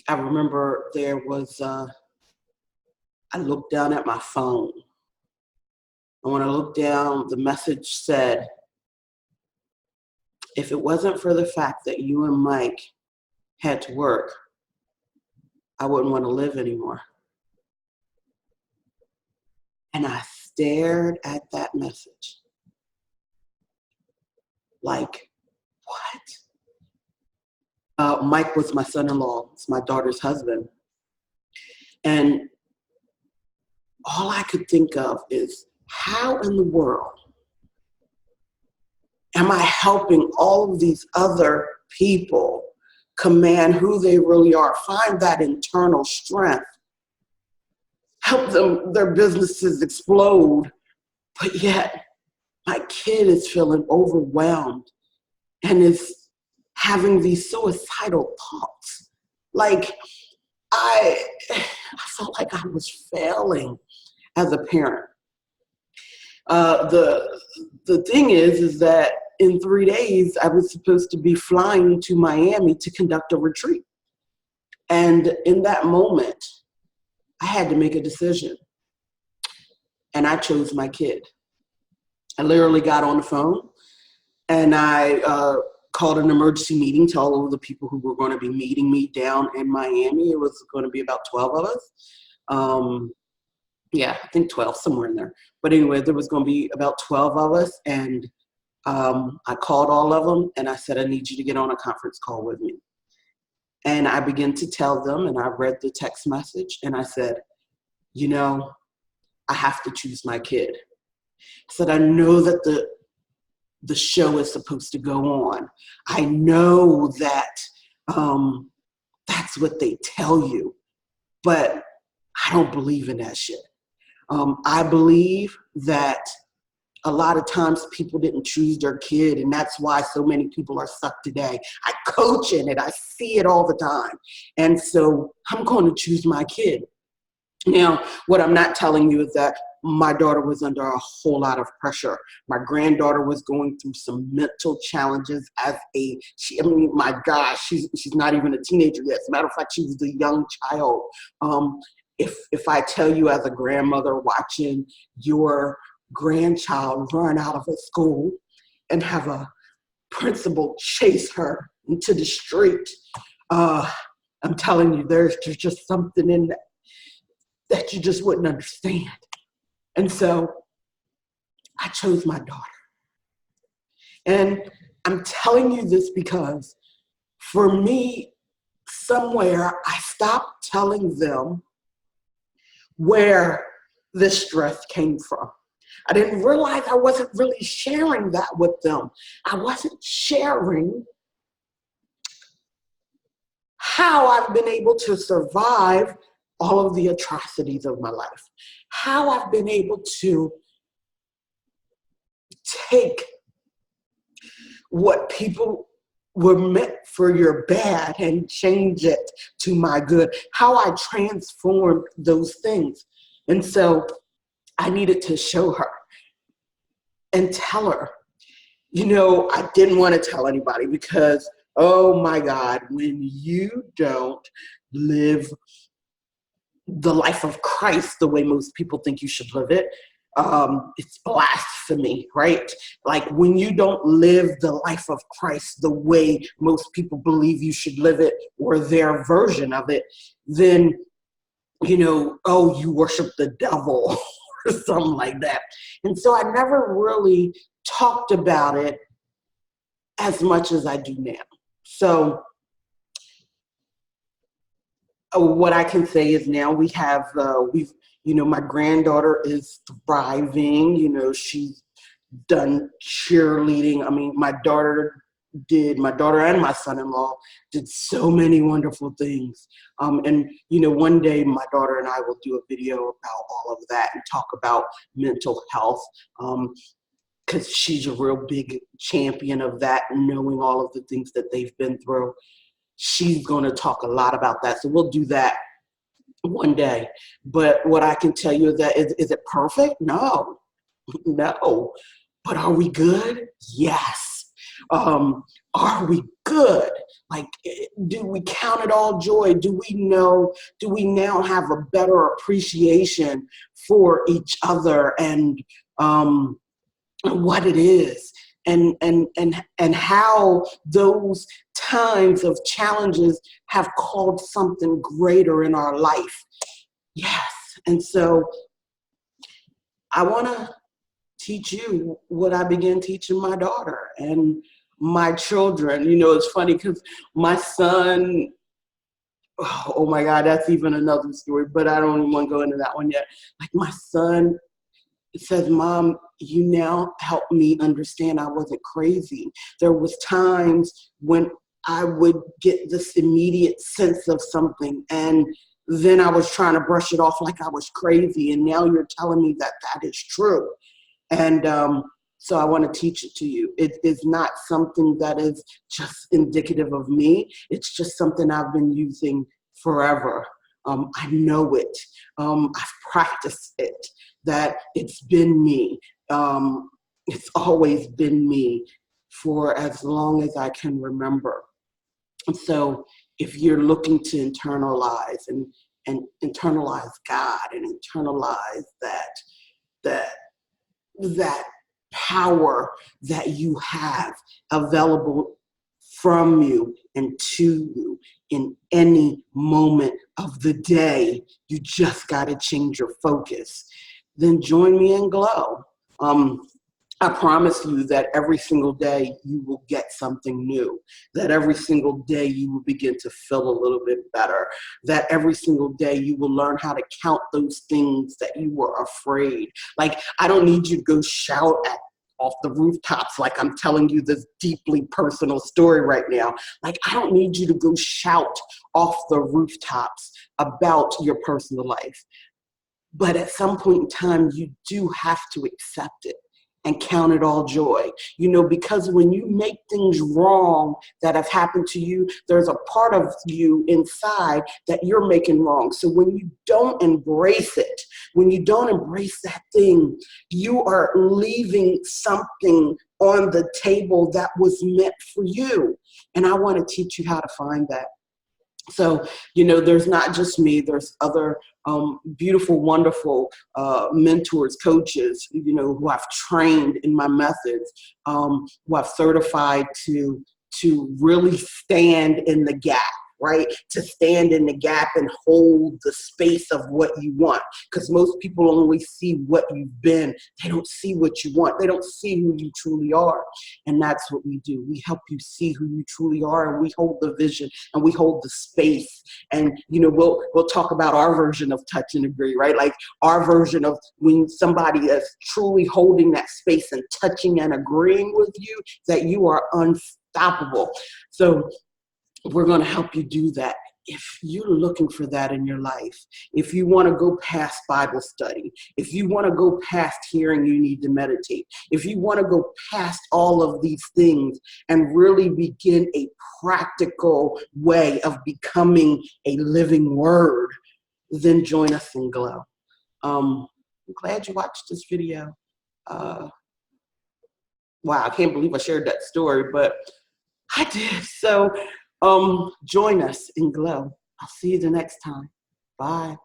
I remember there was, I looked down at my phone. And when I looked down, the message said, if it wasn't for the fact that you and Mike had to work, I wouldn't want to live anymore. And I stared at that message like, what? Mike was my son-in-law. It's my daughter's husband. And all I could think of is, how in the world am I helping all of these other people command who they really are, find that internal strength, help them, their businesses explode, but yet my kid is feeling overwhelmed and is having these suicidal thoughts. Like, I felt like I was failing as a parent. The thing is that in 3 days, I was supposed to be flying to Miami to conduct a retreat. And in that moment, I had to make a decision. And I chose my kid. I literally got on the phone and I called an emergency meeting to all of the people who were going to be meeting me down in Miami. It was going to be about 12 of us. Yeah, I think 12, somewhere in there. But anyway, there was going to be about 12 of us. And I called all of them and I said, I need you to get on a conference call with me. And I began to tell them, and I read the text message and I said, you know, I have to choose my kid. I said, I know that the show is supposed to go on. I know that that's what they tell you, but I don't believe in that shit. I believe that a lot of times people didn't choose their kid, and that's why so many people are stuck today. I coach in it. I see it all the time. And so I'm going to choose my kid. Now, what I'm not telling you is that my daughter was under a whole lot of pressure. My granddaughter was going through some mental challenges my gosh, she's not even a teenager yet. As a matter of fact, she was a young child. If I tell you as a grandmother watching your grandchild run out of a school and have a principal chase her into the street, I'm telling you, there's just something in that you just wouldn't understand. And so I chose my daughter. And I'm telling you this because for me, somewhere I stopped telling them where this stress came from. I didn't realize I wasn't really sharing that with them. I wasn't sharing how I've been able to survive all of the atrocities of my life, how I've been able to take what people were meant for your bad and change it to my good, how I transformed those things. And so I needed to show her and tell her. You know, I didn't want to tell anybody because, oh my God, when you don't live the life of Christ the way most people think you should live it, it's blasphemy, right? Like when you don't live the life of Christ the way most people believe you should live it, or their version of it, then, you know, oh, you worship the devil or something like that. And so I never really talked about it as much as I do now. So what I can say is now we have, my granddaughter is thriving. You know, she's done cheerleading. I mean, my daughter and my son-in-law did so many wonderful things. And, you know, one day my daughter and I will do a video about all of that and talk about mental health. Because she's a real big champion of that, knowing all of the things that they've been through. She's going to talk a lot about that. So we'll do that one day. But what I can tell you is that, is it perfect? No. But are we good? Yes. Are we good? Like, do we count it all joy? Do we now have a better appreciation for each other and what it is, and how those times of challenges have called something greater in our life? Yes. And so I want to teach you what I began teaching my daughter and my children. You know, it's funny because my son, oh my God, that's even another story, but I don't even want to go into that one yet. Like, my son says, Mom, you now help me understand I wasn't crazy. There was times when I would get this immediate sense of something, and then I was trying to brush it off like I was crazy. And now you're telling me that that is true. And so I want to teach it to you. It is not something that is just indicative of me. It's just something I've been using forever. I know it. I've practiced it, that it's been me. It's always been me for as long as I can remember. And so if you're looking to internalize and internalize God and internalize that that power that you have available from you and to you in any moment of the day, you just got to change your focus. Then join me in G.L.O.W. I promise you that every single day you will get something new, that every single day you will begin to feel a little bit better, that every single day you will learn how to count those things that you were afraid. Like, I don't need you to go shout at off the rooftops like I'm telling you this deeply personal story right now. Like, I don't need you to go shout off the rooftops about your personal life. But at some point in time, you do have to accept it and count it all joy. You know, because when you make things wrong that have happened to you, there's a part of you inside that you're making wrong. So when you don't embrace it, when you don't embrace that thing, you are leaving something on the table that was meant for you. And I want to teach you how to find that. So, you know, there's not just me, there's other beautiful, wonderful mentors, coaches, you know, who I've trained in my methods, who I've certified to really stand in the gap, right? To stand in the gap and hold the space of what you want. Because most people only see what you've been. They don't see what you want. They don't see who you truly are. And that's what we do. We help you see who you truly are, and we hold the vision and we hold the space. And, you know, we'll talk about our version of touch and agree, right? Like, our version of when somebody is truly holding that space and touching and agreeing with you, that you are unstoppable. So we're going to help you do that. If you're looking for that in your life, if you want to go past Bible study, if you want to go past hearing you need to meditate, if you want to go past all of these things and really begin a practical way of becoming a living word, then join us in G.L.O.W. I'm glad you watched this video. Wow, I can't believe I shared that story, but I did. So join us in G.L.O.W. I'll see you the next time. Bye.